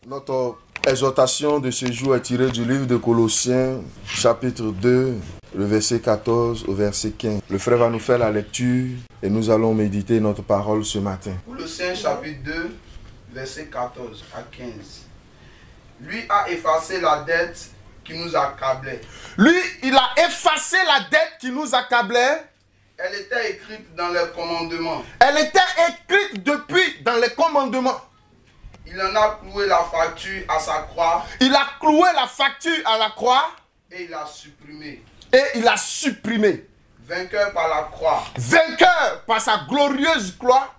Notre exhortation de ce jour est tirée du livre de Colossiens, chapitre 2, le verset 14 au verset 15. Le frère va nous faire la lecture et nous allons méditer notre parole ce matin. Colossiens chapitre 2, verset 14 à 15. Lui a effacé la dette qui nous accablait. Lui, il a effacé la dette qui nous accablait. Elle était écrite dans les commandements. Elle était écrite depuis dans les commandements. Il en a cloué la facture à sa croix. Il a cloué la facture à la croix. Et il a supprimé. Et il a supprimé. Vainqueur par la croix. Vainqueur par sa glorieuse croix.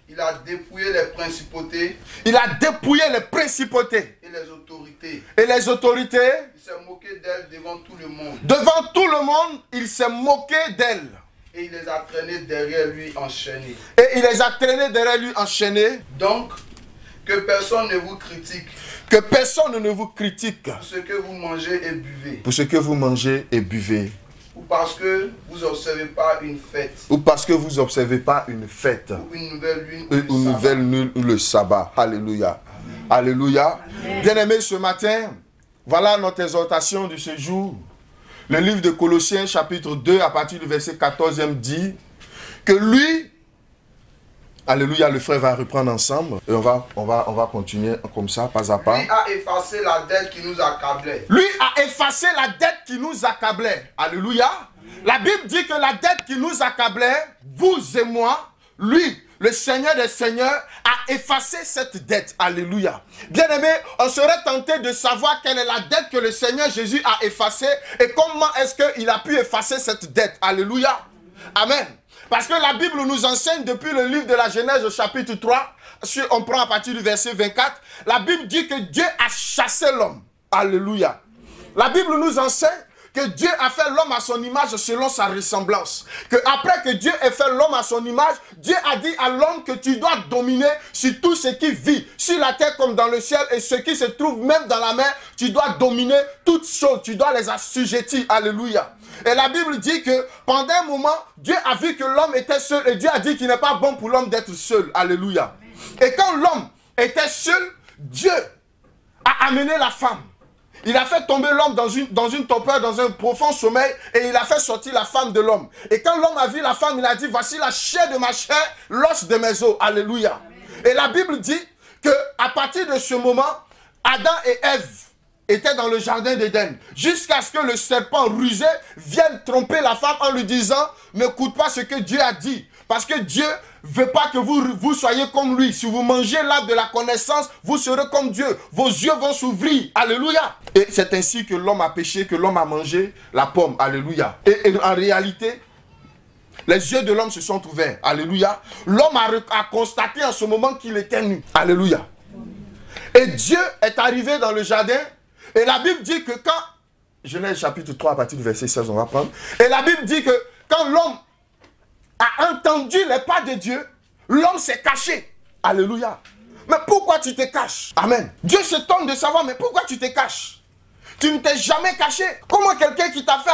Il a dépouillé les principautés. Il a dépouillé les principautés. Et les autorités. Et les autorités. Il s'est moqué d'elles devant tout le monde. Devant tout le monde, il s'est moqué d'elles. Et il les a traînés derrière lui enchaînés. Et il les a traînés derrière lui enchaînés. Donc, que personne ne vous critique. Que personne ne vous critique. Pour ce que vous mangez et buvez. Pour ce que vous mangez et buvez. Ou parce que vous n'observez pas une fête. Ou parce que vous n'observez pas une fête. Ou une nouvelle lune. Une nouvelle lune ou le sabbat. Alléluia. Alléluia. Bien-aimés, ce matin, voilà notre exhortation de ce jour. Le livre de Colossiens, chapitre 2, à partir du verset 14e, dit que lui, alléluia, le frère va reprendre ensemble et on va continuer comme ça, pas à pas. Lui a effacé la dette qui nous accablait. Lui a effacé la dette qui nous accablait. Alléluia. La Bible dit que la dette qui nous accablait, vous et moi, lui, le Seigneur des Seigneurs, a effacé cette dette. Alléluia. Bien-aimé, on serait tenté de savoir quelle est la dette que le Seigneur Jésus a effacée et comment est-ce qu'il a pu effacer cette dette. Alléluia. Amen. Parce que la Bible nous enseigne depuis le livre de la Genèse au chapitre 3, si on prend à partir du verset 24, la Bible dit que Dieu a chassé l'homme. Alléluia. La Bible nous enseigne que Dieu a fait l'homme à son image selon sa ressemblance. Que après que Dieu ait fait l'homme à son image, Dieu a dit à l'homme que tu dois dominer sur tout ce qui vit, sur la terre comme dans le ciel, et ce qui se trouve même dans la mer, tu dois dominer toutes choses, tu dois les assujettir. Alléluia. Et la Bible dit que pendant un moment, Dieu a vu que l'homme était seul, et Dieu a dit qu'il n'est pas bon pour l'homme d'être seul. Alléluia. Et quand l'homme était seul, Dieu a amené la femme. Il a fait tomber l'homme dans une torpeur, dans un profond sommeil, et il a fait sortir la femme de l'homme. Et quand l'homme a vu la femme, il a dit, voici la chair de ma chair, l'os de mes os. Alléluia. Et la Bible dit qu'à partir de ce moment, Adam et Ève étaient dans le jardin d'Éden, jusqu'à ce que le serpent rusé vienne tromper la femme en lui disant, n'écoute pas ce que Dieu a dit, parce que Dieu ne veut pas que vous soyez comme lui. Si vous mangez l'arbre de la connaissance, vous serez comme Dieu. Vos yeux vont s'ouvrir. Alléluia. Et c'est ainsi que l'homme a péché, que l'homme a mangé la pomme. Alléluia. Et en réalité, les yeux de l'homme se sont ouverts. Alléluia. L'homme a constaté en ce moment qu'il était nu. Alléluia. Et Dieu est arrivé dans le jardin. Et la Bible dit que quand... Genèse chapitre 3 à partir du verset 16, on va prendre. Et la Bible dit que quand l'homme a entendu les pas de Dieu, l'homme s'est caché. Alléluia. Mais pourquoi tu te caches? Amen. Dieu s'étonne de savoir, mais pourquoi tu te caches? Tu ne t'es jamais caché. Comment quelqu'un qui t'a fait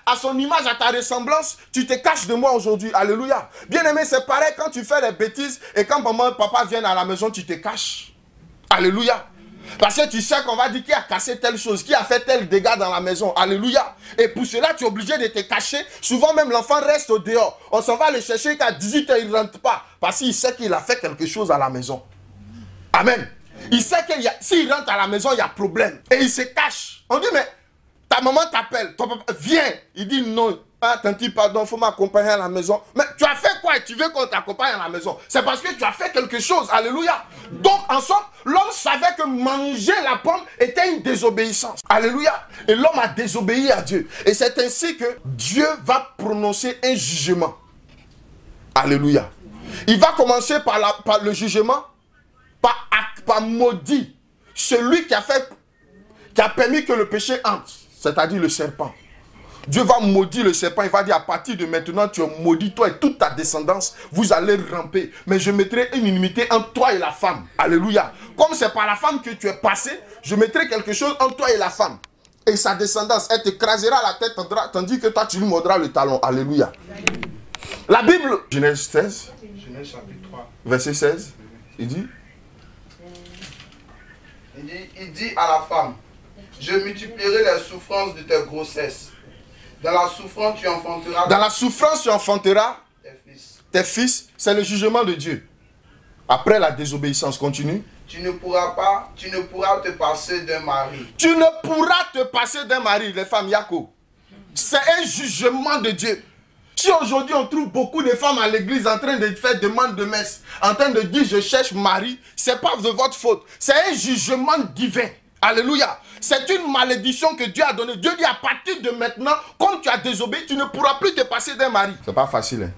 à son image, à ta ressemblance, tu te caches de moi aujourd'hui? Alléluia. Bien aimé, c'est pareil quand tu fais des bêtises et quand maman et papa viennent à la maison, tu te caches. Alléluia. Parce que tu sais qu'on va dire qui a cassé telle chose, qui a fait tel dégât dans la maison. Alléluia. Et pour cela, tu es obligé de te cacher. Souvent même, l'enfant reste au dehors. On s'en va le chercher qu'à 18 h, il ne rentre pas. Parce qu'il sait qu'il a fait quelque chose à la maison. Amen. Il sait que s'il rentre à la maison, il y a problème. Et il se cache. On dit, mais ta maman t'appelle, ton papa, viens. Il dit non. Ah, tanti, pardon, il faut m'accompagner à la maison. Mais tu as fait quoi et tu veux qu'on t'accompagne à la maison? C'est parce que tu as fait quelque chose. Alléluia. Donc, en somme, l'homme savait que manger la pomme était une désobéissance. Alléluia. Et l'homme a désobéi à Dieu. Et c'est ainsi que Dieu va prononcer un jugement. Alléluia. Il va commencer par le jugement, par maudit celui qui a permis que le péché entre, c'est-à-dire le serpent. Dieu va maudire le serpent, il va dire à partir de maintenant tu es maudit, toi et toute ta descendance, vous allez ramper. Mais je mettrai une inimité entre toi et la femme. Alléluia. Comme c'est par la femme que tu es passé, je mettrai quelque chose entre toi et la femme. Et sa descendance, elle t'écrasera la tête, tandis que toi tu lui mordras le talon. Alléluia. La Bible, Genèse 16, Genèse chapitre 3, verset 16, il dit, Il dit à la femme, je multiplierai les souffrances de tes grossesses. Dans la souffrance, tu enfanteras. Dans la souffrance, tu enfanteras tes fils. Tes fils. C'est le jugement de Dieu. Après la désobéissance, continue. Tu ne pourras te passer d'un mari. Tu ne pourras te passer d'un mari, les femmes Yako. C'est un jugement de Dieu. Si aujourd'hui on trouve beaucoup de femmes à l'église en train de faire demande de messe, en train de dire je cherche mari, c'est pas de votre faute. C'est un jugement divin. Alléluia. C'est une malédiction que Dieu a donnée. Dieu dit à partir de maintenant, comme tu as désobéi, tu ne pourras plus te passer d'un mari. C'est pas facile. Hein?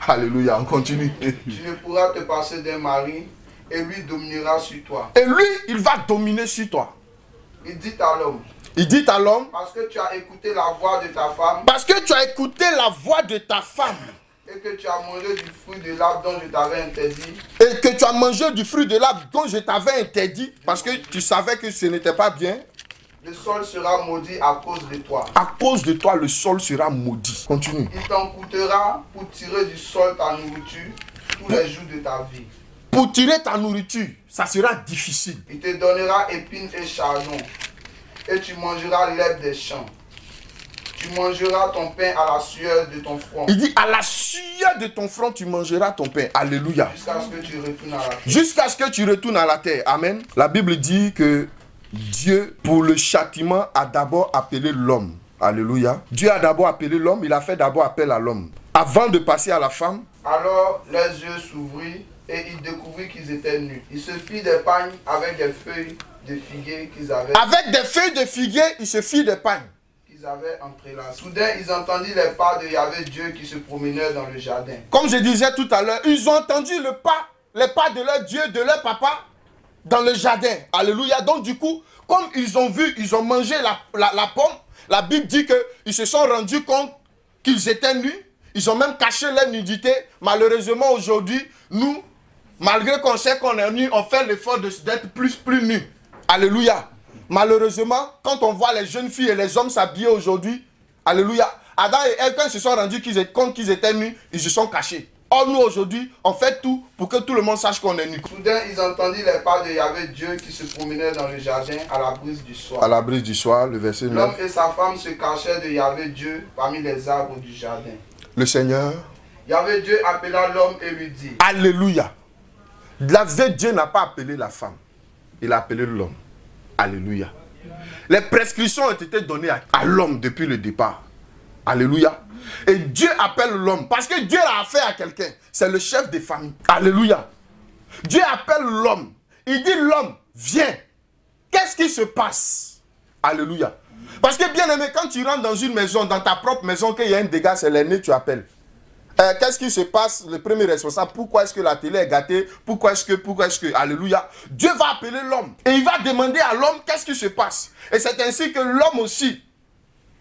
Alléluia, on continue. Tu ne pourras te passer d'un mari et lui dominera sur toi. Et lui, il va dominer sur toi. Il dit à l'homme. Il dit à l'homme. Parce que tu as écouté la voix de ta femme. Parce que tu as écouté la voix de ta femme. Et que tu as mangé du fruit de l'arbre dont je t'avais interdit. Et que tu as mangé du fruit de l'arbre dont je t'avais interdit. Parce que tu savais que ce n'était pas bien. Le sol sera maudit à cause de toi. À cause de toi, le sol sera maudit. Continue. Il t'en coûtera pour tirer du sol ta nourriture tous les jours de ta vie. Pour tirer ta nourriture, ça sera difficile. Il te donnera épines et chardon. Et tu mangeras l'herbe des champs. Tu mangeras ton pain à la sueur de ton front. Il dit, à la sueur de ton front, tu mangeras ton pain. Alléluia. Jusqu'à ce que tu retournes à la terre. Jusqu'à ce que tu retournes à la terre. Amen. La Bible dit que Dieu, pour le châtiment, a d'abord appelé l'homme. Alléluia. Dieu a d'abord appelé l'homme. Il a fait d'abord appel à l'homme. Avant de passer à la femme. Alors leurs yeux s'ouvrirent et ils découvrirent qu'ils étaient nus. Ils se firent des pagnes avec des feuilles de figuier qu'ils avaient. Avec des feuilles de figuier, ils se firent des pagnes. Avaient entrelacés. Soudain, ils entendirent les pas de Yahvé Dieu qui se promenaient dans le jardin. Comme je disais tout à l'heure, ils ont entendu les pas de leur Dieu, de leur papa, dans le jardin. Alléluia. Donc du coup, comme ils ont vu, ils ont mangé la pomme, la Bible dit qu'ils se sont rendus compte qu'ils étaient nus. Ils ont même caché leur nudité. Malheureusement, aujourd'hui, nous, malgré qu'on sait qu'on est nus, on fait l'effort d'être plus nus. Alléluia. Malheureusement, quand on voit les jeunes filles et les hommes s'habiller aujourd'hui, alléluia, Adam et Ève, quand ils se sont rendus compte qu'ils étaient nus, ils se sont cachés. Or, nous, aujourd'hui, on fait tout pour que tout le monde sache qu'on est nus. Soudain, ils entendirent les pas de Yahvé Dieu qui se promenaient dans le jardin à la brise du soir. À la brise du soir, le verset 9. L'homme et sa femme se cachaient de Yahvé Dieu parmi les arbres du jardin. Le Seigneur. Yahvé Dieu appela l'homme et lui dit. Alléluia. Dieu n'a pas appelé la femme. Il a appelé l'homme. Alléluia. Les prescriptions ont été données à l'homme depuis le départ. Alléluia. Et Dieu appelle l'homme parce que Dieu a affaire à quelqu'un. C'est le chef des familles. Alléluia. Dieu appelle l'homme. Il dit l'homme, viens. Qu'est-ce qui se passe? Alléluia. Parce que bien aimé, quand tu rentres dans une maison, dans ta propre maison, qu'il y a un dégât, c'est l'aîné, tu appelles. Qu'est-ce qui se passe? Le premier responsable, pourquoi est-ce que la télé est gâtée? Pourquoi est-ce que, alléluia, Dieu va appeler l'homme. Et il va demander à l'homme qu'est-ce qui se passe. Et c'est ainsi que l'homme aussi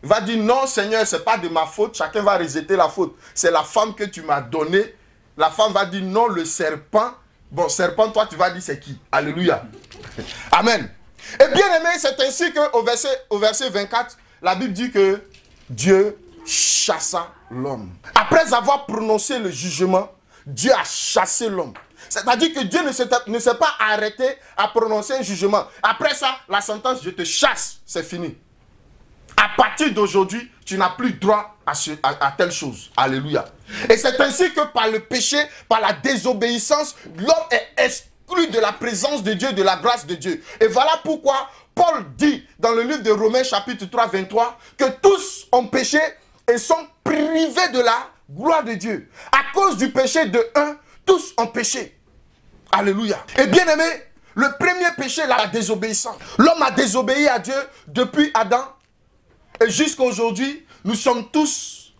va dire non Seigneur, c'est pas de ma faute. Chacun va rejeter la faute. C'est la femme que tu m'as donnée. La femme va dire non, le serpent. Bon, serpent, toi tu vas dire c'est qui? Alléluia. Amen. Et bien aimé, c'est ainsi qu'au verset 24, la Bible dit que Dieu chassa l'homme. Après avoir prononcé le jugement, Dieu a chassé l'homme. C'est-à-dire que Dieu ne s'est pas arrêté à prononcer un jugement. Après ça, la sentence, je te chasse, c'est fini. À partir d'aujourd'hui, tu n'as plus droit à telle chose. Alléluia. Et c'est ainsi que par le péché, par la désobéissance, l'homme est exclu de la présence de Dieu, de la grâce de Dieu. Et voilà pourquoi Paul dit dans le livre de Romains chapitre 3, 23, que tous ont péché et sont privés de la gloire de Dieu. À cause du péché de un, tous ont péché. Alléluia. Et bien aimé, le premier péché, la désobéissance. L'homme a désobéi à Dieu depuis Adam. Et jusqu'à aujourd'hui, nous sommes tous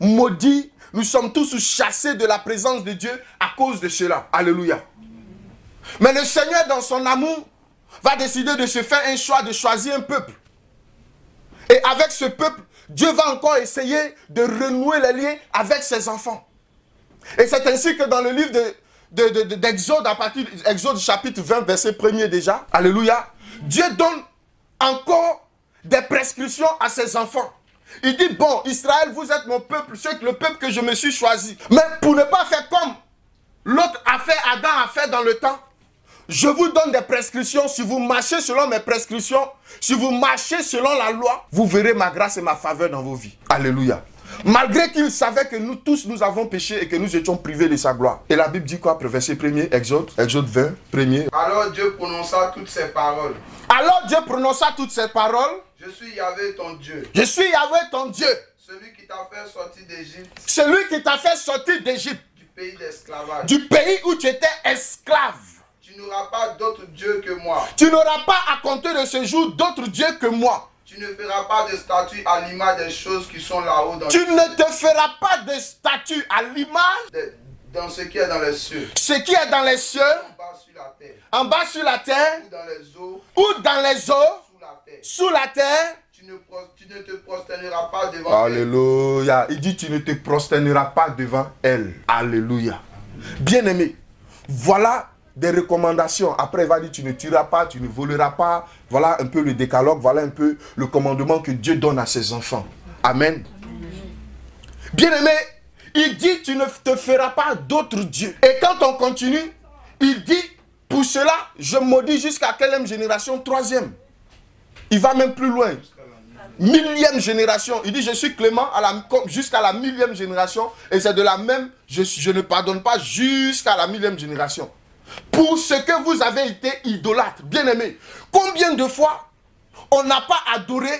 maudits. Nous sommes tous chassés de la présence de Dieu à cause de cela. Alléluia. Mais le Seigneur, dans son amour, va décider de se faire un choix, de choisir un peuple. Et avec ce peuple, Dieu va encore essayer de renouer les liens avec ses enfants. Et c'est ainsi que dans le livre d'Exode, à partir d'Exode chapitre 20, verset 1er déjà, alléluia, Dieu donne encore des prescriptions à ses enfants. Il dit, bon, Israël, vous êtes mon peuple, c'est le peuple que je me suis choisi. Mais pour ne pas faire comme l'autre a fait, Adam a fait dans le temps, je vous donne des prescriptions. Si vous marchez selon mes prescriptions, si vous marchez selon la loi, vous verrez ma grâce et ma faveur dans vos vies. Alléluia. Malgré qu'il savait que nous tous, nous avons péché et que nous étions privés de sa gloire. Et la Bible dit quoi après verset 1er, Exode 20, 1er. Alors Dieu prononça toutes ces paroles. Alors Dieu prononça toutes ces paroles. Je suis Yahvé ton Dieu. Je suis Yahvé ton Dieu. Celui qui t'a fait sortir d'Égypte. Celui qui t'a fait sortir d'Égypte. Du pays d'esclavage. Du pays où tu étais esclave. Tu n'auras pas d'autre Dieu que moi. Tu n'auras pas à compter de ce jour d'autre Dieu que moi. Tu ne feras pas de statue à l'image des choses qui sont là-haut dans Tu ne te feras pas de statue à l'image dans ce qui est dans les cieux. Ce qui est dans les cieux. En bas sur la terre. En bas sur la terre. Ou dans les eaux. Ou dans les eaux. Sous la terre. Sous la terre. Tu ne te prosterneras pas devant elle. Alléluia. Il dit tu ne te prosterneras pas devant elle. Alléluia. Bien-aimé, voilà des recommandations. Après, il va dire tu ne tueras pas, tu ne voleras pas. Voilà un peu le décalogue, voilà un peu le commandement que Dieu donne à ses enfants. Amen. Bien-aimé, il dit tu ne te feras pas d'autres dieux. Et quand on continue, il dit pour cela, je maudis jusqu'à quelle génération? 3e. Il va même plus loin. 1000e génération. Il dit je suis clément jusqu'à la 1000e génération. Et c'est de la même, je ne pardonne pas jusqu'à la 1000e génération. Pour ce que vous avez été idolâtre, bien-aimé. Combien de fois on n'a pas adoré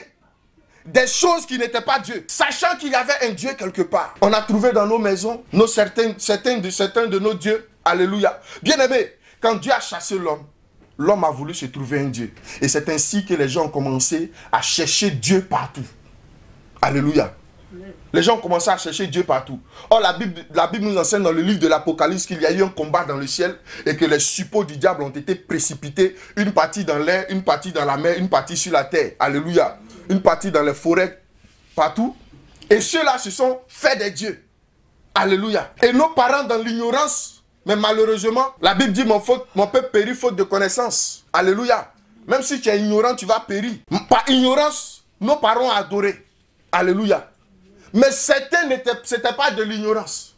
des choses qui n'étaient pas Dieu, sachant qu'il y avait un Dieu quelque part. On a trouvé dans nos maisons certains de nos dieux. Alléluia. Bien-aimé, quand Dieu a chassé l'homme, l'homme a voulu se trouver un Dieu. Et c'est ainsi que les gens ont commencé à chercher Dieu partout. Alléluia. Les gens ont commencé à chercher Dieu partout. Or, la Bible nous enseigne dans le livre de l'Apocalypse qu'il y a eu un combat dans le ciel et que les suppôts du diable ont été précipités. Une partie dans l'air, une partie dans la mer, une partie sur la terre. Alléluia. Une partie dans les forêts, partout. Et ceux-là se sont faits des dieux. Alléluia. Et nos parents dans l'ignorance, mais malheureusement, la Bible dit mon peuple périt faute de connaissance. Alléluia. Même si tu es ignorant, tu vas périr. Par ignorance, nos parents ont adoré. Alléluia. Mais certains, ce n'était pas de l'ignorance.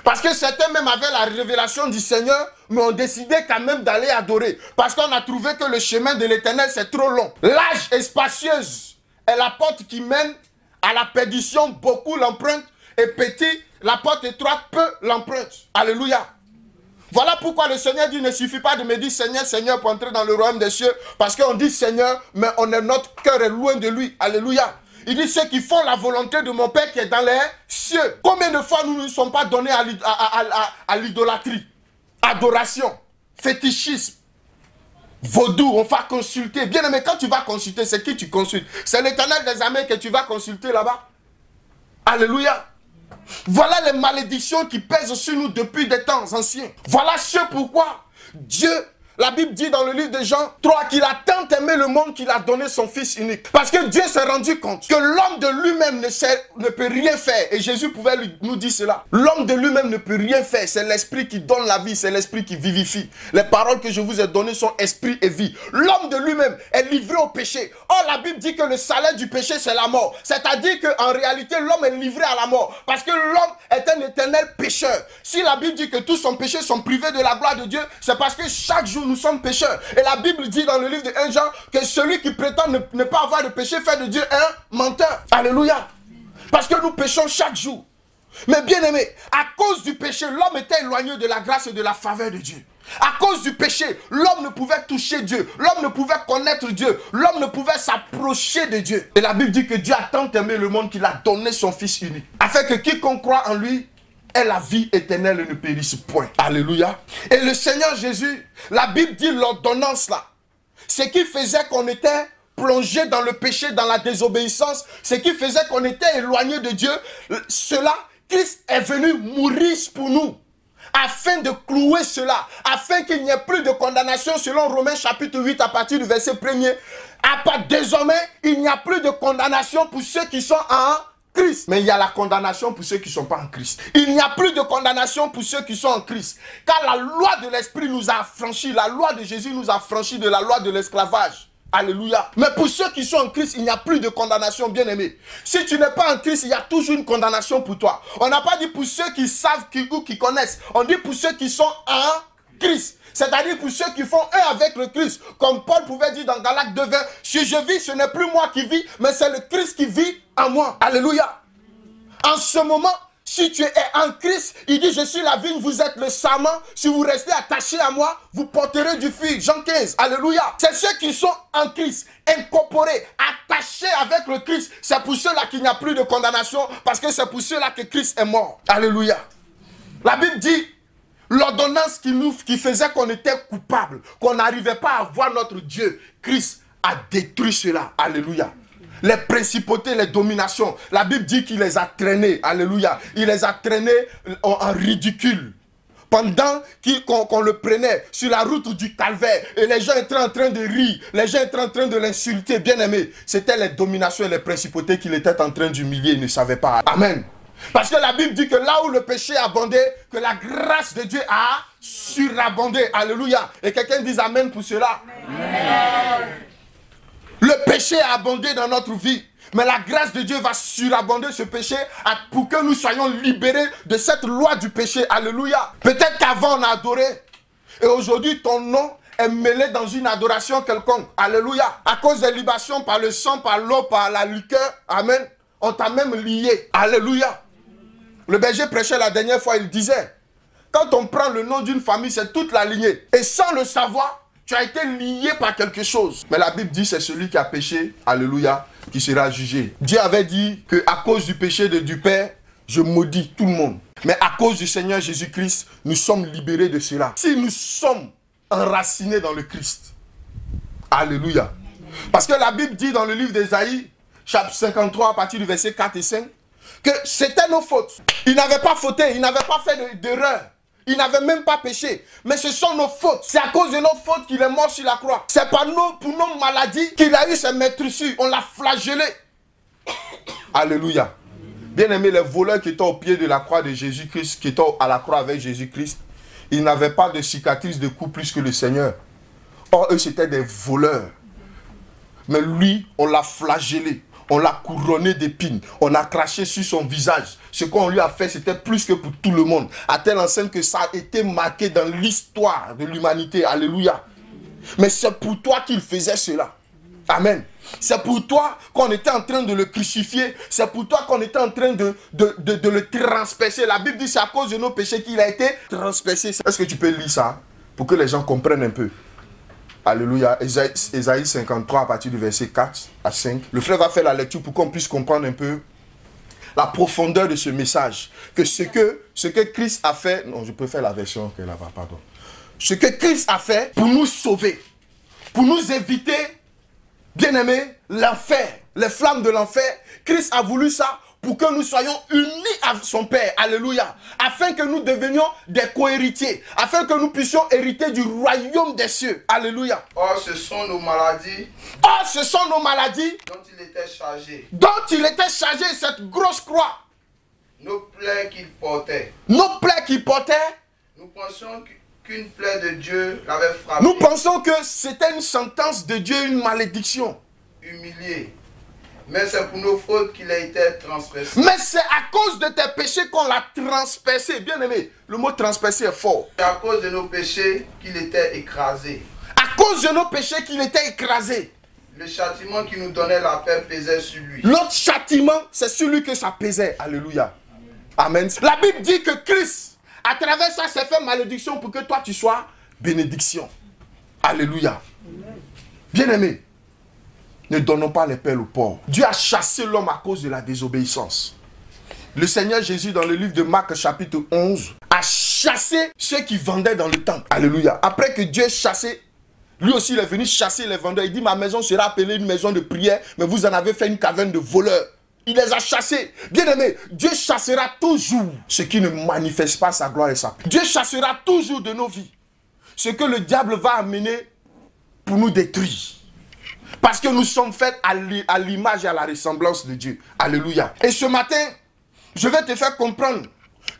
Parce que certains même avaient la révélation du Seigneur, mais ont décidé quand même d'aller adorer. Parce qu'on a trouvé que le chemin de l'Éternel, c'est trop long. L'âge est spacieuse. est la porte qui mène à la perdition. Beaucoup l'empruntent. Et petit, la porte étroite, peu l'empruntent. Alléluia. Voilà pourquoi le Seigneur dit, ne suffit pas de me dire Seigneur, Seigneur pour entrer dans le royaume des cieux. Parce qu'on dit Seigneur, mais notre cœur est loin de lui. Alléluia. Il dit ceux qui font la volonté de mon Père qui est dans les cieux. Combien de fois nous ne sommes pas donnés à l'idolâtrie, adoration, fétichisme, vaudou, on va consulter. Bien aimé, quand tu vas consulter, c'est qui tu consultes? C'est l'Éternel des armées que tu vas consulter là-bas. Alléluia. Voilà les malédictions qui pèsent sur nous depuis des temps anciens. Voilà ce pourquoi Dieu, la Bible dit dans le livre de Jean 3 qu'il a tant aimé le monde qu'il a donné son Fils unique. Parce que Dieu s'est rendu compte que l'homme de lui-même ne peut rien faire. Et Jésus pouvait nous dire cela. L'homme de lui-même ne peut rien faire. C'est l'esprit qui donne la vie, c'est l'esprit qui vivifie. Les paroles que je vous ai données sont esprit et vie. L'homme de lui-même est livré au péché. Or la Bible dit que le salaire du péché c'est la mort. C'est-à-dire qu'en réalité l'homme est livré à la mort. Parce que l'homme est un éternel pécheur. Si la Bible dit que tous son péché sont privés de la gloire de Dieu, c'est parce que chaque jour nous sommes pécheurs. Et la Bible dit dans le livre de 1 Jean que celui qui prétend ne pas avoir de péché fait de Dieu un menteur. Alléluia. Parce que nous péchons chaque jour. Mais bien aimé, à cause du péché, l'homme était éloigné de la grâce et de la faveur de Dieu. À cause du péché, l'homme ne pouvait toucher Dieu. L'homme ne pouvait connaître Dieu. L'homme ne pouvait s'approcher de Dieu. Et la Bible dit que Dieu a tant aimé le monde qu'il a donné son Fils unique. Afin que quiconque croit en lui ait la vie éternelle et ne périsse point. Alléluia. Et le Seigneur Jésus, la Bible dit l'ordonnance là. Ce qui faisait qu'on était plongé dans le péché, dans la désobéissance. Ce qui faisait qu'on était éloigné de Dieu. Cela, Christ est venu mourir pour nous. Afin de clouer cela, afin qu'il n'y ait plus de condamnation selon Romains chapitre 8 à partir du verset 1er. Désormais, il n'y a plus de condamnation pour ceux qui sont en Christ. Mais il y a la condamnation pour ceux qui ne sont pas en Christ. Il n'y a plus de condamnation pour ceux qui sont en Christ. Car la loi de l'Esprit nous a affranchis, la loi de Jésus nous a affranchis de la loi de l'esclavage. Alléluia. Mais pour ceux qui sont en Christ, il n'y a plus de condamnation, bien aimé. Si tu n'es pas en Christ, il y a toujours une condamnation pour toi. On n'a pas dit pour ceux qui savent ou qui connaissent. On dit pour ceux qui sont en Christ. C'est-à-dire pour ceux qui font un avec le Christ. Comme Paul pouvait dire dans Galates 2:20, si je vis, ce n'est plus moi qui vis, mais c'est le Christ qui vit en moi. Alléluia. En ce moment, si tu es en Christ, il dit, je suis la vigne, vous êtes le sarment. Si vous restez attachés à moi, vous porterez du fruit. Jean 15, alléluia. C'est ceux qui sont en Christ, incorporés, attachés avec le Christ. C'est pour ceux-là qu'il n'y a plus de condamnation, parce que c'est pour ceux-là que Christ est mort. Alléluia. La Bible dit, l'ordonnance qui faisait qu'on était coupable, qu'on n'arrivait pas à voir notre Dieu, Christ a détruit cela. Alléluia. Les principautés, les dominations, la Bible dit qu'il les a traînés. Alléluia. Il les a traînés en ridicule. Pendant qu'on le prenait sur la route du calvaire, et les gens étaient en train de rire, les gens étaient en train de l'insulter, bien aimé. C'était les dominations et les principautés qu'il était en train d'humilier, il ne savait pas. Amen. Parce que la Bible dit que là où le péché a abondé, que la grâce de Dieu a surabondé. Alléluia. Et quelqu'un dise amen pour cela. Amen. Le péché a abondé dans notre vie. Mais la grâce de Dieu va surabonder ce péché pour que nous soyons libérés de cette loi du péché. Alléluia. Peut-être qu'avant on a adoré. Et aujourd'hui ton nom est mêlé dans une adoration quelconque. Alléluia. À cause des libations par le sang, par l'eau, par la liqueur. Amen. On t'a même lié. Alléluia. Le berger prêchait la dernière fois, il disait, quand on prend le nom d'une famille, c'est toute la lignée. Et sans le savoir, tu as été lié par quelque chose. Mais la Bible dit, c'est celui qui a péché, alléluia, qui sera jugé. Dieu avait dit qu'à cause du péché du Père, je maudis tout le monde. Mais à cause du Seigneur Jésus-Christ, nous sommes libérés de cela. Si nous sommes enracinés dans le Christ, alléluia. Parce que la Bible dit dans le livre d'Ésaïe, chapitre 53, à partir du verset 4 et 5, que c'était nos fautes. Il n'avait pas fauté, il n'avait pas fait d'erreur. Il n'avait même pas péché. Mais ce sont nos fautes. C'est à cause de nos fautes qu'il est mort sur la croix. C'est pour nos maladies qu'il a eu ses maîtrissures. On l'a flagellé. Alléluia. Bien aimé, les voleurs qui étaient au pied de la croix de Jésus-Christ, qui étaient à la croix avec Jésus-Christ, ils n'avaient pas de cicatrices de coups plus que le Seigneur. Or, eux, c'était des voleurs. Mais lui, on l'a flagellé. On l'a couronné d'épines. On a craché sur son visage. Ce qu'on lui a fait, c'était plus que pour tout le monde. À telle enseigne que ça a été marqué dans l'histoire de l'humanité. Alléluia. Mais c'est pour toi qu'il faisait cela. Amen. C'est pour toi qu'on était en train de le crucifier. C'est pour toi qu'on était en train de le transpercer. La Bible dit c'est à cause de nos péchés qu'il a été transpercé. Est-ce que tu peux lire ça pour que les gens comprennent un peu? Alléluia. Ésaïe 53 à partir du verset 4 à 5. Le frère va faire la lecture pour qu'on puisse comprendre un peu la profondeur de ce message. Que ce que Christ a fait... Non, je peux faire la version que là-bas, pardon. Ce que Christ a fait pour nous sauver, pour nous éviter, bien aimé, l'enfer, les flammes de l'enfer. Christ a voulu ça pour que nous soyons unis à son Père. Alléluia. Afin que nous devenions des co-héritiers. Afin que nous puissions hériter du royaume des cieux. Alléluia. Or, ce sont nos maladies. Or, ce sont nos maladies. Dont il était chargé. Dont il était chargé, cette grosse croix. Nos plaies qu'il portait. Nos plaies qu'il portait. Nous pensions qu'une plaie de Dieu l'avait frappé. Nous pensons que c'était une sentence de Dieu, une malédiction. Humilié. Mais c'est pour nos fautes qu'il a été transpercé. Mais c'est à cause de tes péchés qu'on l'a transpercé. Bien aimé, le mot transpercé est fort. C'est à cause de nos péchés qu'il était écrasé. À cause de nos péchés qu'il était écrasé. Le châtiment qui nous donnait la paix pesait sur lui. L'autre châtiment, c'est celui que ça pesait. Alléluia. Amen. La Bible dit que Christ, à travers ça, s'est fait malédiction pour que toi tu sois bénédiction. Alléluia. Bien aimé. Ne donnons pas les perles aux pauvres. Dieu a chassé l'homme à cause de la désobéissance. Le Seigneur Jésus, dans le livre de Marc, chapitre 11, a chassé ceux qui vendaient dans le temple. Alléluia. Après que Dieu ait chassé, lui aussi il est venu chasser les vendeurs. Il dit, ma maison sera appelée une maison de prière, mais vous en avez fait une caverne de voleurs. Il les a chassés. Bien aimé, Dieu chassera toujours ce qui ne manifeste pas sa gloire et sa paix. Dieu chassera toujours de nos vies ce que le diable va amener pour nous détruire. Parce que nous sommes faits à l'image et à la ressemblance de Dieu. Alléluia. Et ce matin, je vais te faire comprendre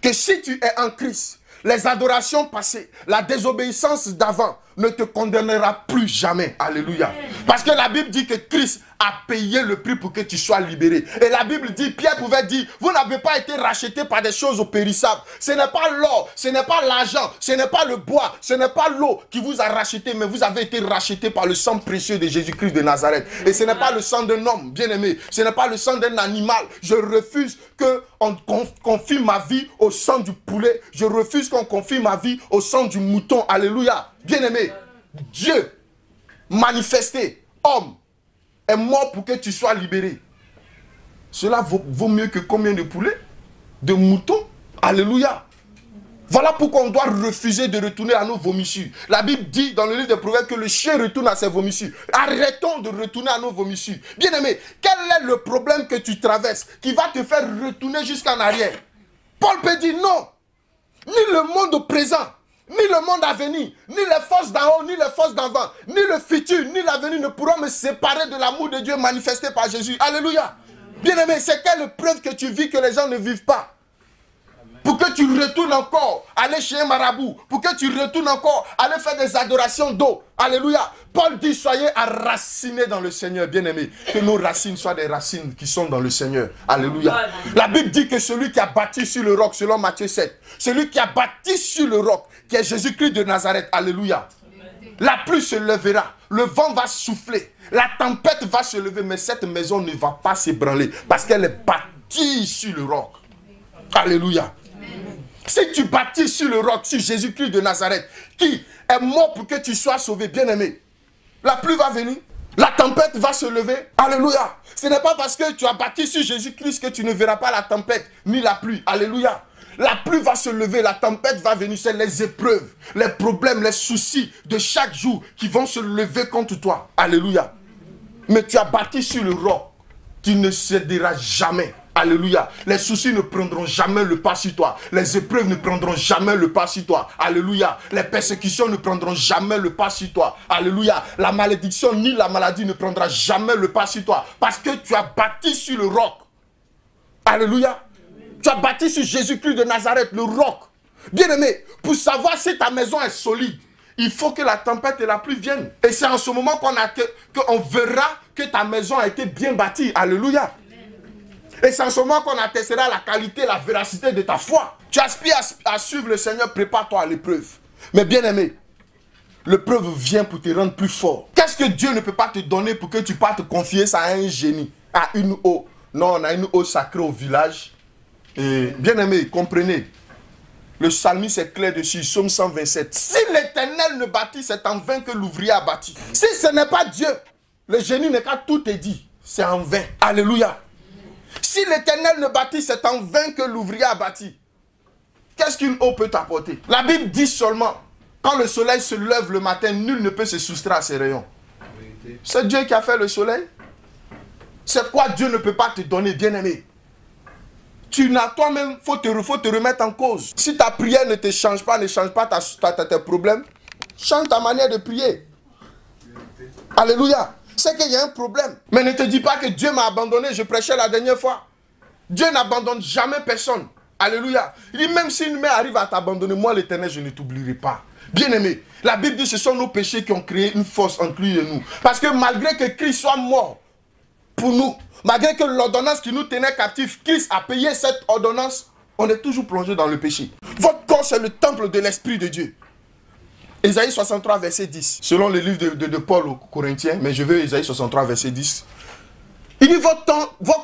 que si tu es en Christ, les adorations passées, la désobéissance d'avant ne te condamnera plus jamais. Alléluia. Parce que la Bible dit que Christ a payé le prix pour que tu sois libéré. Et la Bible dit, Pierre pouvait dire, vous n'avez pas été racheté par des choses périssables. Ce n'est pas l'or, ce n'est pas l'argent, ce n'est pas le bois, ce n'est pas l'eau qui vous a racheté, mais vous avez été racheté par le sang précieux de Jésus-Christ de Nazareth. Et ce n'est pas le sang d'un homme, bien-aimé. Ce n'est pas le sang d'un animal. Je refuse qu'on confie ma vie au sang du poulet. Je refuse qu'on confie ma vie au sang du mouton. Alléluia. Bien-aimé, Dieu manifesté, homme, est mort pour que tu sois libéré. Cela vaut mieux que combien de poulets? De moutons? Alléluia. Voilà pourquoi on doit refuser de retourner à nos vomissures. La Bible dit dans le livre des Proverbes que le chien retourne à ses vomissures. Arrêtons de retourner à nos vomissures. Bien-aimé, quel est le problème que tu traverses qui va te faire retourner jusqu'en arrière? Paul peut dire non. Ni le monde présent, ni le monde à venir, ni les forces d'en haut, ni les forces d'en bas, ni le futur, ni l'avenir ne pourront me séparer de l'amour de Dieu manifesté par Jésus. Alléluia. Bien-aimé, c'est quelle preuve que tu vis que les gens ne vivent pas? Pour que tu retournes encore, aller chez un marabout. Pour que tu retournes encore, aller faire des adorations d'eau. Alléluia. Paul dit, soyez enracinés dans le Seigneur, bien-aimés. Que nos racines soient des racines qui sont dans le Seigneur. Alléluia. La Bible dit que celui qui a bâti sur le roc, selon Matthieu 7, celui qui a bâti sur le roc, qui est Jésus-Christ de Nazareth. Alléluia. La pluie se lèvera, le vent va souffler, la tempête va se lever, mais cette maison ne va pas s'ébranler parce qu'elle est bâtie sur le roc. Alléluia. Si tu bâtis sur le roc, sur Jésus-Christ de Nazareth, qui est mort pour que tu sois sauvé, bien-aimé, la pluie va venir, la tempête va se lever. Alléluia. Ce n'est pas parce que tu as bâti sur Jésus-Christ que tu ne verras pas la tempête ni la pluie. Alléluia. La pluie va se lever, la tempête va venir. C'est les épreuves, les problèmes, les soucis de chaque jour qui vont se lever contre toi. Alléluia. Mais tu as bâti sur le roc, tu ne céderas jamais. Alléluia. Les soucis ne prendront jamais le pas sur toi. Les épreuves ne prendront jamais le pas sur toi. Alléluia. Les persécutions ne prendront jamais le pas sur toi. Alléluia. La malédiction ni la maladie ne prendra jamais le pas sur toi. Parce que tu as bâti sur le roc. Alléluia. Tu as bâti sur Jésus-Christ de Nazareth, le roc. Bien-aimé, pour savoir si ta maison est solide, il faut que la tempête et la pluie viennent. Et c'est en ce moment qu'on verra que ta maison a été bien bâtie. Alléluia. Et c'est en ce moment qu'on attestera la qualité, la véracité de ta foi. Tu aspires à suivre le Seigneur, prépare-toi à l'épreuve. Mais bien aimé, l'épreuve vient pour te rendre plus fort. Qu'est-ce que Dieu ne peut pas te donner pour que tu puisses te confier ça à un génie, à une eau? Non, on a une eau sacrée au village. Et bien aimé, comprenez. Le psalmiste est clair dessus, Psaume 127. Si l'Éternel ne bâtit, c'est en vain que l'ouvrier a bâti. Si ce n'est pas Dieu, le génie n'est qu'à tout te dit. C'est en vain. Alléluia. Si l'Éternel ne bâtit, c'est en vain que l'ouvrier a bâti. Qu'est-ce qu'une eau peut t'apporter? La Bible dit seulement, quand le soleil se lève le matin, nul ne peut se soustraire à ses rayons. C'est Dieu qui a fait le soleil. C'est quoi Dieu ne peut pas te donner, bien-aimé? Tu n'as toi-même, faut te remettre en cause. Si ta prière ne te change pas, ne change pas tes problèmes, change ta manière de prier. Alléluia. C'est qu'il y a un problème. Mais ne te dis pas que Dieu m'a abandonné, je prêchais la dernière fois. Dieu n'abandonne jamais personne. Alléluia. Il dit même si une mère arrive à t'abandonner, moi l'Éternel, je ne t'oublierai pas. Bien-aimé, la Bible dit que ce sont nos péchés qui ont créé une force en lui et nous. Parce que malgré que Christ soit mort pour nous, malgré que l'ordonnance qui nous tenait captifs, Christ a payé cette ordonnance, on est toujours plongé dans le péché. Votre corps, c'est le temple de l'Esprit de Dieu. Ésaïe 63, verset 10. Selon le livre de Paul aux Corinthiens, mais je veux Ésaïe 63, verset 10. Il dit, votre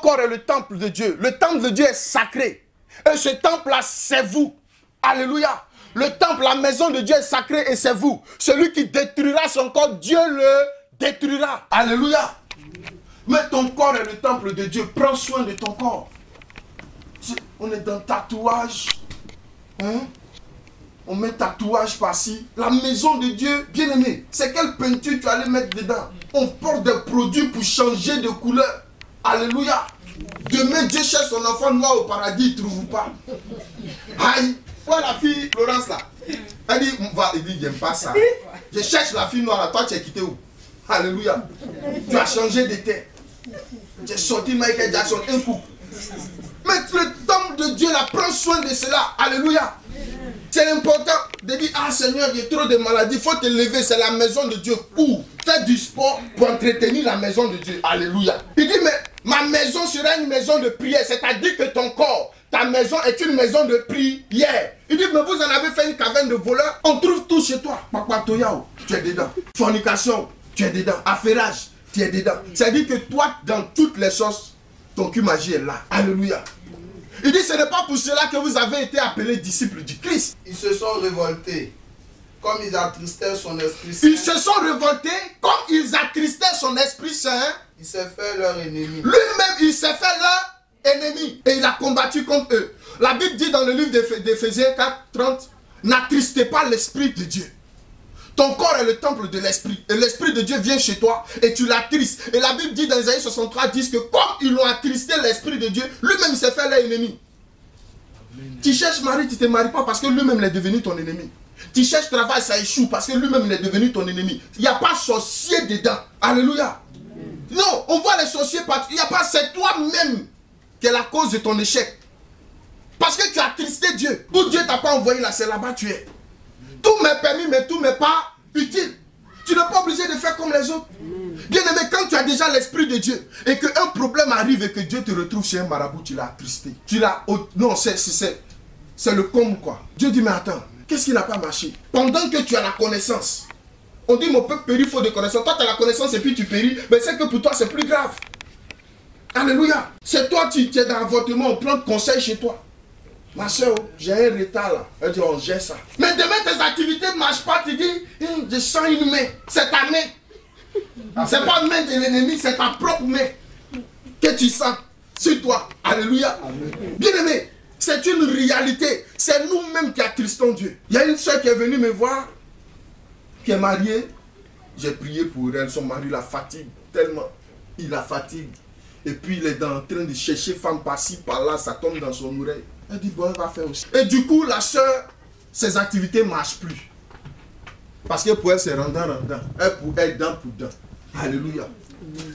corps est le temple de Dieu. Le temple de Dieu est sacré. Et ce temple-là, c'est vous. Alléluia. Le temple, la maison de Dieu est sacrée et c'est vous. Celui qui détruira son corps, Dieu le détruira. Alléluia. Mais ton corps est le temple de Dieu. Prends soin de ton corps. On est dans tatouage. Hein? On met tatouage par-ci. La maison de Dieu, bien aimé, c'est quelle peinture tu allais mettre dedans? On porte des produits pour changer de couleur. Alléluia. Demain, Dieu cherche son enfant noir au paradis, il ne trouve pas. Aïe. Quoi la fille, Florence là? Elle dit, il n'aime pas ça. Je cherche la fille noire là. Toi, tu es quitté où? Alléluia. Tu as changé de tête. Tu es sorti Michael Jackson, un coup. Mais le temple de Dieu là, prends soin de cela. Alléluia. C'est important de dire, ah Seigneur, il y a trop de maladies, il faut te lever, c'est la maison de Dieu. Ou faire du sport pour entretenir la maison de Dieu. Alléluia. Il dit, mais ma maison sera une maison de prière, c'est-à-dire que ton corps, ta maison est une maison de prière. Il dit, mais vous en avez fait une caverne de voleurs, on trouve tout chez toi. Papatoyao, tu es dedans. Fornication, tu es dedans. Affairage, tu es dedans. C'est-à-dire que toi, dans toutes les choses, ton cul magie est là. Alléluia. Il dit, ce n'est pas pour cela que vous avez été appelés disciples du Christ. Ils se sont révoltés, comme ils attristèrent son Esprit Saint. Ils se sont révoltés, comme ils attristèrent son Esprit Saint. Il s'est fait leur ennemi. Lui-même, il s'est fait leur ennemi. Et il a combattu contre eux. La Bible dit dans le livre d'Éphésiens 4, 30, n'attristez pas l'Esprit de Dieu. Ton corps est le temple de l'Esprit. Et l'Esprit de Dieu vient chez toi et tu l'attristes. Et la Bible dit dans Isaïe 63, 10 que comme ils l'ont attristé l'Esprit de Dieu, lui-même il s'est fait leur ennemi. Tu cherches mari, tu ne te maries pas parce que lui-même il est devenu ton ennemi. Tu cherches travail, ça échoue parce que lui-même il est devenu ton ennemi. Il n'y a pas sorcier dedans. Alléluia. Non, on voit les sorciers partout. Il n'y a pas, c'est toi-même qui est la cause de ton échec. Parce que tu as attristé Dieu. Où Dieu t'a pas envoyé là, c'est là-bas tu es. Tout m'est permis, mais tout m'est pas utile. Tu n'es pas obligé de faire comme les autres. Bien aimé, quand tu as déjà l'Esprit de Dieu et qu'un problème arrive et que Dieu te retrouve chez un marabout, tu l'as attristé. Tu l'as... Non, c'est le comble quoi. Dieu dit, mais attends, qu'est-ce qui n'a pas marché? Pendant que tu as la connaissance, on dit mon peuple périt faute de connaissance. Toi, tu as la connaissance et puis tu péris, mais c'est que pour toi, c'est plus grave. Alléluia. C'est toi, tu es dans l'avortement, on prend conseil chez toi. Ma soeur, j'ai un retard là. Elle dit, on gère ça. Mais demain, tes activités ne marchent pas. Tu dis, je sens une main. C'est ta main. C'est pas la main de l'ennemi, c'est ta propre main que tu sens sur toi. Alléluia. Bien aimé, c'est une réalité. C'est nous-mêmes qui attristons Dieu. Il y a une soeur qui est venue me voir, qui est mariée. J'ai prié pour elle. Son mari la fatigue tellement. Il la fatigue. Et puis il est en train de chercher femme par-ci, par-là. Ça tombe dans son oreille. Elle dit, bon, elle va faire aussi. Et du coup, la soeur, ses activités ne marchent plus. Parce que pour elle, c'est rendant. Elle pour elle, dent pour dent. Alléluia.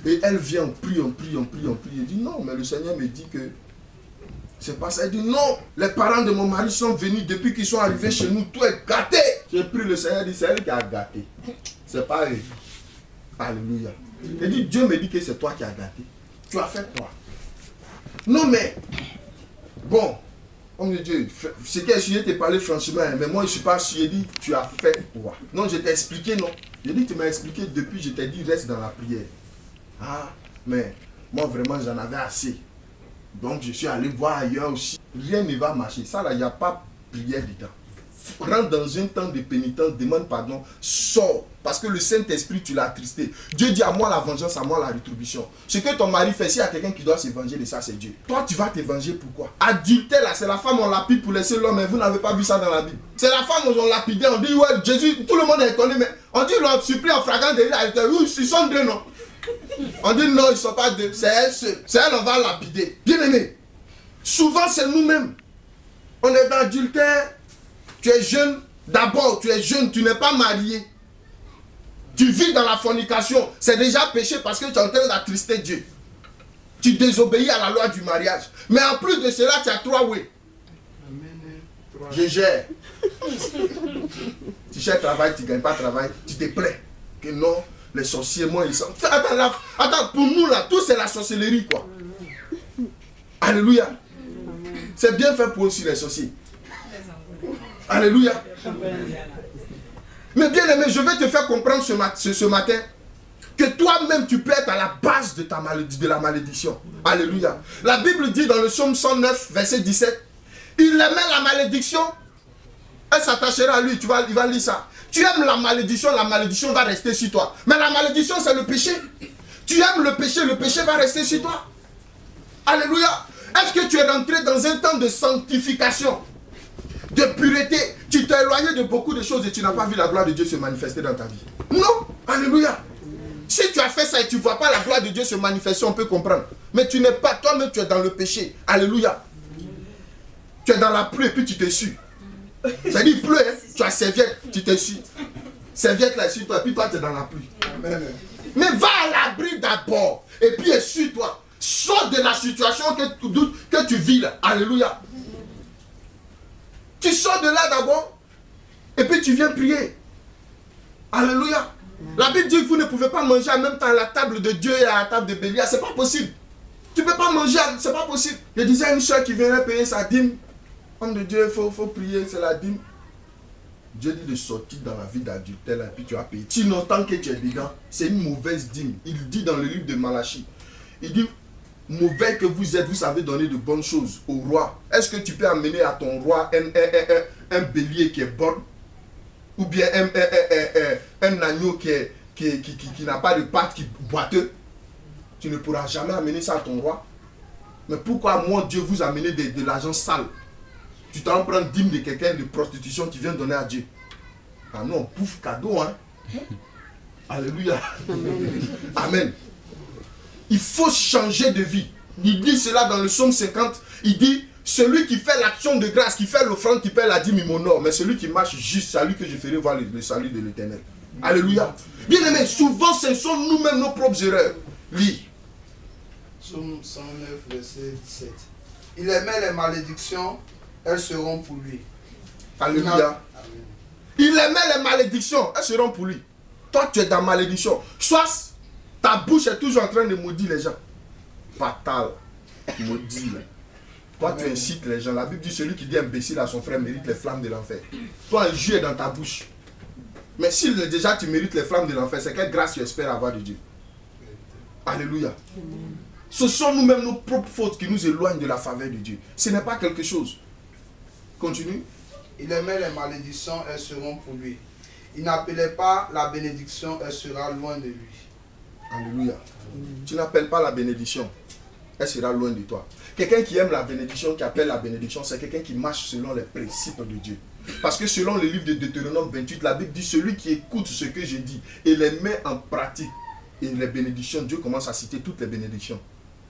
Et elle vient, on prie. Elle dit, non, mais le Seigneur me dit que c'est pas ça. Elle dit, non, les parents de mon mari sont venus depuis qu'ils sont arrivés chez nous. Tout est gâté. J'ai pris le Seigneur, dit, c'est elle qui a gâté. C'est pas elle. Alléluia. Elle dit, Dieu me dit que c'est toi qui as gâté. Tu as fait toi. Non, mais, bon. Oh mon Dieu, c'est que je t'ai parlé franchement, mais moi je ne suis pas sûr. J'ai dit, tu as fait quoi? Non, je t'ai expliqué, non. J'ai dit, tu m'as expliqué depuis, je t'ai dit, reste dans la prière. Ah, mais moi vraiment j'en avais assez. Donc je suis allé voir ailleurs aussi. Rien ne va marcher. Ça là, il n'y a pas prière dedans. Rentre dans un temps de pénitence, demande pardon, sors. Parce que le Saint-Esprit, tu l'as attristé. Dieu dit à moi la vengeance, à moi la rétribution. Ce que ton mari fait, s'il y a quelqu'un qui doit se venger de ça, c'est Dieu. Toi, tu vas te venger pourquoi? Adultère là, c'est la femme, on lapide pour laisser l'homme, mais vous n'avez pas vu ça dans la Bible. C'est la femme, on lapidé, on dit, ouais, Jésus, tout le monde est étonné, mais on dit, l'on supplie en flagrant délit, oui, ils sont deux, non? On dit, non, ils ne sont pas deux, c'est elle seule. C'est elle, on va lapider. Bien aimé, souvent c'est nous-mêmes. On est dans l'adultère. Tu es jeune, d'abord tu es jeune, tu n'es pas marié. Tu vis dans la fornication, c'est déjà péché parce que tu es en train d'attrister Dieu. Tu désobéis à la loi du mariage. Mais en plus de cela, tu as 3 oui. Je gère. Tu cherches travail, tu ne gagnes pas travail, tu te plains. Que non, les sorciers, moi, ils sont... Attends, pour nous là, tout c'est la sorcellerie quoi. Alléluia. C'est bien fait pour aussi les sorciers. Alléluia. Mais bien aimé, je vais te faire comprendre ce matin que toi-même tu peux être à la base de la malédiction. Alléluia. La Bible dit dans le psaume 109, verset 17, il aimait la malédiction, elle s'attachera à lui, il va lire ça. Tu aimes la malédiction va rester sur toi. Mais la malédiction c'est le péché. Tu aimes le péché va rester sur toi. Alléluia. Est-ce que tu es rentré dans un temps de sanctification, de pureté? Tu t'es éloigné de beaucoup de choses et tu n'as pas vu la gloire de Dieu se manifester dans ta vie? Non. Alléluia. Si tu as fait ça et tu ne vois pas la gloire de Dieu se manifester, on peut comprendre. Mais tu n'es pas, toi-même tu es dans le péché. Alléluia. Tu es dans la pluie et puis tu te sues. C'est-à-dire il pleut, hein? Tu as serviette, tu te sues. Serviette là sur toi et puis toi tu es dans la pluie. Amen. Mais va à l'abri d'abord et puis essuie-toi. Sors de la situation que tu vis là. Alléluia. Tu sors de là d'abord, et puis tu viens prier. Alléluia. La Bible dit que vous ne pouvez pas manger en même temps à la table de Dieu et à la table de Bélial. C'est pas possible. Tu ne peux pas manger, c'est pas possible. Je disais à une soeur qui viendrait payer sa dîme. Homme de Dieu, il faut prier, c'est la dîme. Dieu dit de sortir dans la vie d'adultère, et puis tu as payé. Sinon, tant que tu es dedans, c'est une mauvaise dîme. Il dit dans le livre de Malachie, il dit, mauvais que vous êtes, vous savez donner de bonnes choses au roi. Est-ce que tu peux amener à ton roi un bélier qui est borgne? Ou bien un agneau qui n'a pas de pattes, qui est boiteux? Tu ne pourras jamais amener ça à ton roi. Mais pourquoi moi, Dieu, vous amenez de l'argent sale? Tu t'en prends dîme de quelqu'un de prostitution qui vient donner à Dieu. Ah non, pouf, cadeau, hein. Alléluia. Amen. Il faut changer de vie. Il dit cela dans le psaume 50. Il dit, celui qui fait l'action de grâce, qui fait l'offrande, qui paie la dîme, il m'honore. Mais celui qui marche juste, c'est à lui que je ferai voir le salut de l'Éternel. Alléluia. Bien aimé, souvent ce sont nous-mêmes nos propres erreurs. Lis. Psaume 109, verset 17. Il aimait les malédictions, elles seront pour lui. Alléluia. Il aimait les malédictions, elles seront pour lui. Toi, tu es dans malédiction. Soit ta bouche est toujours en train de maudire les gens. Fatal. Maudit. Toi, tu incites les gens. La Bible dit celui qui dit imbécile à son frère mérite les flammes de l'enfer. Toi, un jus est dans ta bouche. Mais si déjà tu mérites les flammes de l'enfer, c'est quelle grâce tu espères avoir de Dieu? Alléluia. Ce sont nous-mêmes nos propres fautes qui nous éloignent de la faveur de Dieu. Ce n'est pas quelque chose. Continue. Il aimait les malédictions, elles seront pour lui. Il n'appelait pas la bénédiction, elle sera loin de lui. Alléluia. Tu n'appelles pas la bénédiction, elle sera loin de toi. Quelqu'un qui aime la bénédiction, qui appelle la bénédiction, c'est quelqu'un qui marche selon les principes de Dieu. Parce que selon le livre de Deutéronome 28, la Bible dit, celui qui écoute ce que je dis et les met en pratique, et les bénédictions, Dieu commence à citer toutes les bénédictions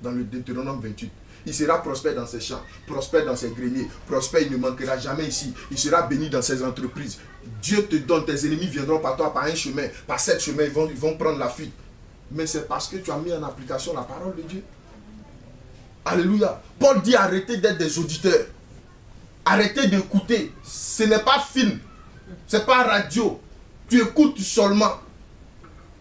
dans le Deutéronome 28. Il sera prospère dans ses champs, prospère dans ses greniers, prospère, il ne manquera jamais ici. Il sera béni dans ses entreprises. Dieu te donne, tes ennemis viendront par toi par un chemin, par 7 chemins, ils vont prendre la fuite. Mais c'est parce que tu as mis en application la parole de Dieu. Alléluia. Paul dit arrêtez d'être des auditeurs. Arrêtez d'écouter. Ce n'est pas film. Ce n'est pas radio. Tu écoutes seulement.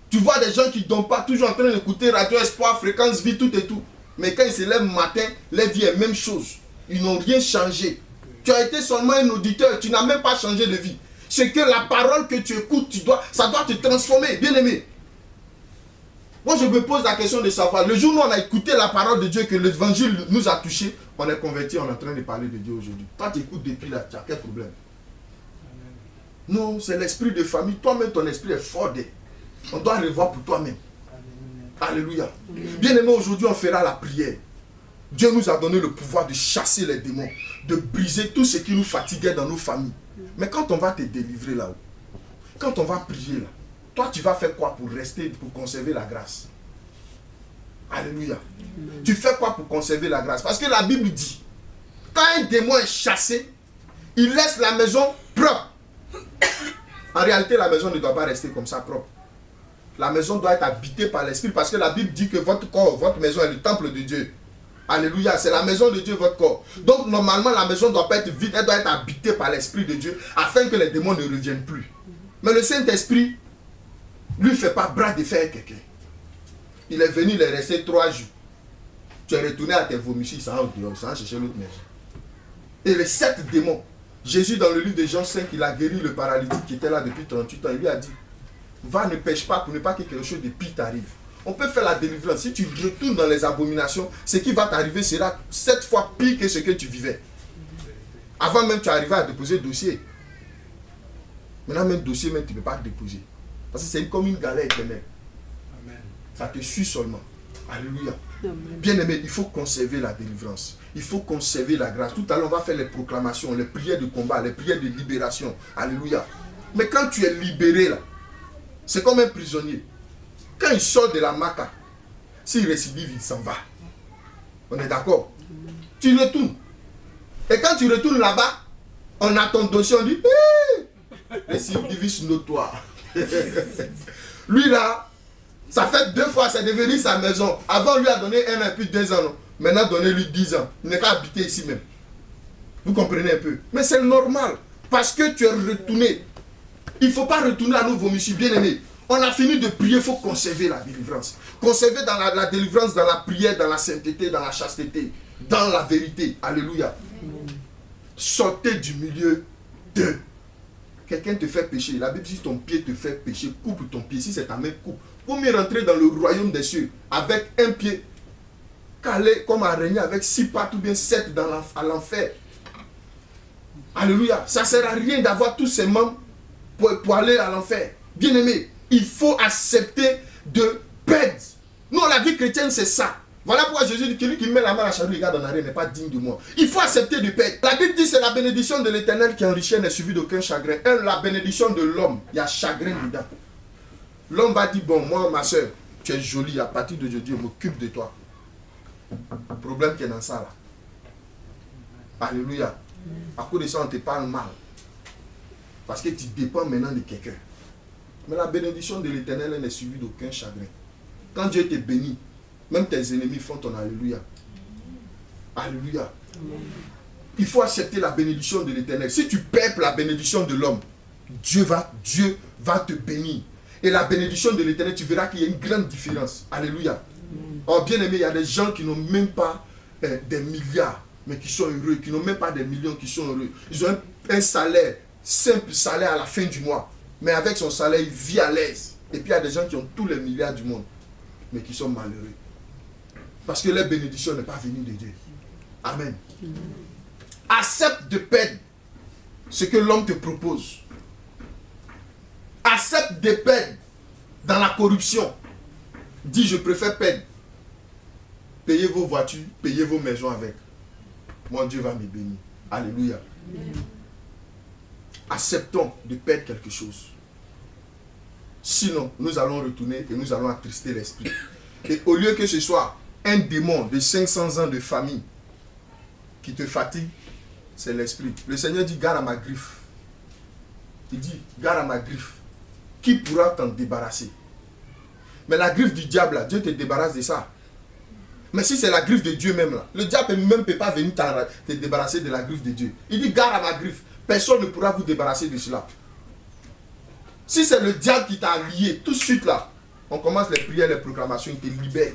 Tu vois des gens qui ne dorment pas, toujours en train d'écouter Radio Espoir, Fréquence Vie, tout et tout. Mais quand ils se lèvent le matin, leur vie est la même chose. Ils n'ont rien changé. Tu as été seulement un auditeur, tu n'as même pas changé de vie. C'est que la parole que tu écoutes, ça doit te transformer, bien aimé. Moi je me pose la question de savoir, le jour où on a écouté la parole de Dieu, que l'évangile nous a touchés, on est convertis, on est en train de parler de Dieu aujourd'hui. Toi tu écoutes depuis là, tu as quel problème? Non, c'est l'esprit de famille, toi-même ton esprit est fort. On doit revoir pour toi-même. Alléluia. Bien aimé, aujourd'hui on fera la prière. Dieu nous a donné le pouvoir de chasser les démons, de briser tout ce qui nous fatiguait dans nos familles. Mais quand on va te délivrer là-haut, quand on va prier là, toi tu vas faire quoi pour rester, pour conserver la grâce? Alléluia. Tu fais quoi pour conserver la grâce? Parce que la Bible dit, quand un démon est chassé, il laisse la maison propre. En réalité, la maison ne doit pas rester comme ça propre. La maison doit être habitée par l'Esprit, parce que la Bible dit que votre corps, votre maison est le temple de Dieu. Alléluia, c'est la maison de Dieu, votre corps. Donc normalement, la maison ne doit pas être vide, elle doit être habitée par l'Esprit de Dieu, afin que les démons ne reviennent plus. Mais le Saint-Esprit, lui, ne fait pas bras de fer quelqu'un. Il est venu, il est resté 3 jours. Tu es retourné à tes vomissures, sans chercher l'autre maison. Et les 7 démons, Jésus dans le livre de Jean 5, il a guéri le paralytique qui était là depuis 38 ans. Il lui a dit, va, ne pêche pas pour ne pas que quelque chose de pire t'arrive. On peut faire la délivrance. Si tu retournes dans les abominations, ce qui va t'arriver sera 7 fois pire que ce que tu vivais. Avant même tu arrivais à déposer le dossier. Maintenant même dossier, même tu ne peux pas le déposer. Parce que c'est comme une galère éternelle. Ça te suit seulement. Alléluia. Bien aimé, il faut conserver la délivrance. Il faut conserver la grâce. Tout à l'heure, on va faire les proclamations, les prières de combat, les prières de libération. Alléluia. Mais quand tu es libéré là, c'est comme un prisonnier. Quand il sort de la maca, s'il récidive, il s'en va. On est d'accord? Tu retournes. Et quand tu retournes là-bas, on a ton dossier, on dit récidivisme notoire. Lui là, ça fait 2 fois, c'est devenu sa maison. Avant, on lui a donné 1 an et puis 2 ans. Non. Maintenant, donnez-lui 10 ans. Il n'est qu'à habiter ici même. Vous comprenez un peu? Mais c'est normal. Parce que tu es retourné. Il ne faut pas retourner à nos vomissures, bien aimés. On a fini de prier, il faut conserver la délivrance. Conserver dans la délivrance, dans la prière, dans la sainteté, dans la chasteté, dans la vérité. Alléluia. Sortez du milieu de... Quelqu'un te fait pécher. La Bible dit si ton pied te fait pécher, coupe ton pied. Si c'est ta main, coupe. Pour mieux rentrer dans le royaume des cieux avec un pied calé comme araignée avec 6 pattes ou bien 7 à l'enfer. Alléluia. Ça ne sert à rien d'avoir tous ces membres pour aller à l'enfer. Bien aimé, il faut accepter de perdre. Non, la vie chrétienne, c'est ça. Voilà pourquoi Jésus dit que celui qui met la main à la charrue, regarde en arrière, n'est pas digne de moi. Il faut accepter de perdre. La Bible dit c'est la bénédiction de l'Éternel qui enrichit n'est suivie d'aucun chagrin. La bénédiction de l'homme, il y a chagrin dedans. L'homme va dire, bon, moi, ma soeur, tu es jolie, à partir de Dieu m'occupe de toi. Le problème qui est dans ça, là. Alléluia. À cause de ça, on te parle mal. Parce que tu dépends maintenant de quelqu'un. Mais la bénédiction de l'Éternel, elle n'est suivie d'aucun chagrin. Quand Dieu te bénit, même tes ennemis font ton alléluia. Alléluia. Il faut accepter la bénédiction de l'Éternel. Si tu perds la bénédiction de l'homme, Dieu va te bénir. Et la bénédiction de l'Éternel, tu verras qu'il y a une grande différence. Alléluia. Oh, bien aimé, il y a des gens qui n'ont même pas des milliards, mais qui sont heureux, qui n'ont même pas des millions, qui sont heureux. Ils ont un salaire, simple salaire à la fin du mois. Mais avec son salaire, il vit à l'aise. Et puis il y a des gens qui ont tous les milliards du monde, mais qui sont malheureux. Parce que la bénédiction n'est pas venue de Dieu. Amen. Accepte de perdre ce que l'homme te propose. Accepte de perdre dans la corruption. Dis, je préfère perdre. Payez vos voitures, payez vos maisons avec. Mon Dieu va me bénir. Alléluia. Acceptons de perdre quelque chose. Sinon, nous allons retourner et nous allons attrister l'esprit. Et au lieu que ce soit un démon de 500 ans de famille qui te fatigue, c'est l'esprit. Le Seigneur dit, garde à ma griffe. Il dit, garde à ma griffe. Qui pourra t'en débarrasser? Mais la griffe du diable, là, Dieu te débarrasse de ça. Mais si c'est la griffe de Dieu même, là, le diable même ne peut pas venir te débarrasser de la griffe de Dieu. Il dit, garde à ma griffe. Personne ne pourra vous débarrasser de cela. Si c'est le diable qui t'a lié, tout de suite là, on commence les prières, les proclamations, il te libère.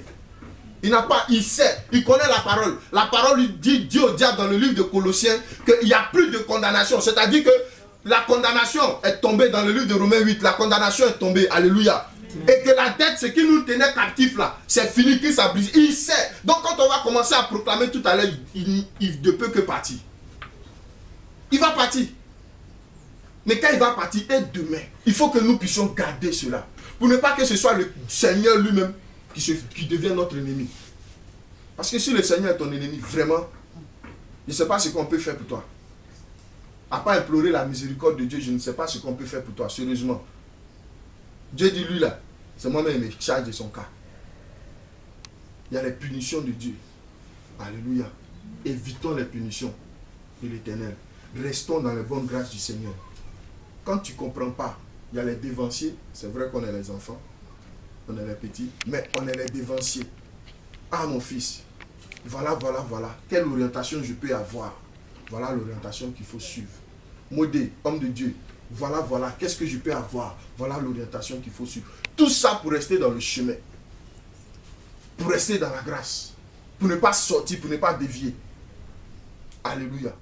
Il n'a pas, il sait, il connaît la parole. La parole lui dit au diable dans le livre de Colossiens qu'il n'y a plus de condamnation. C'est-à-dire que la condamnation est tombée dans le livre de Romains 8. La condamnation est tombée. Alléluia. Et que la dette, ce qui nous tenait captifs là, c'est fini, qu'il s'est brisé. Il sait. Donc quand on va commencer à proclamer tout à l'heure, il ne peut que partir. Il va partir. Mais quand il va partir, et demain, il faut que nous puissions garder cela. Pour ne pas que ce soit le Seigneur lui-même qui devient notre ennemi. Parce que si le Seigneur est ton ennemi, vraiment, je ne sais pas ce qu'on peut faire pour toi. À part implorer la miséricorde de Dieu, je ne sais pas ce qu'on peut faire pour toi, sérieusement. Dieu dit, lui là, c'est moi-même qui charge de son cas. Il y a les punitions de Dieu. Alléluia. Évitons les punitions de l'Éternel. Restons dans les bonnes grâces du Seigneur. Quand tu ne comprends pas, il y a les dévanciers. C'est vrai qu'on est les enfants, on est les petits, mais on est les dévanciers. Ah mon fils, voilà. Quelle orientation je peux avoir? Voilà l'orientation qu'il faut suivre. Modé, homme de Dieu, voilà. Qu'est-ce que je peux avoir? Voilà l'orientation qu'il faut suivre. Tout ça pour rester dans le chemin. Pour rester dans la grâce. Pour ne pas sortir, pour ne pas dévier. Alléluia.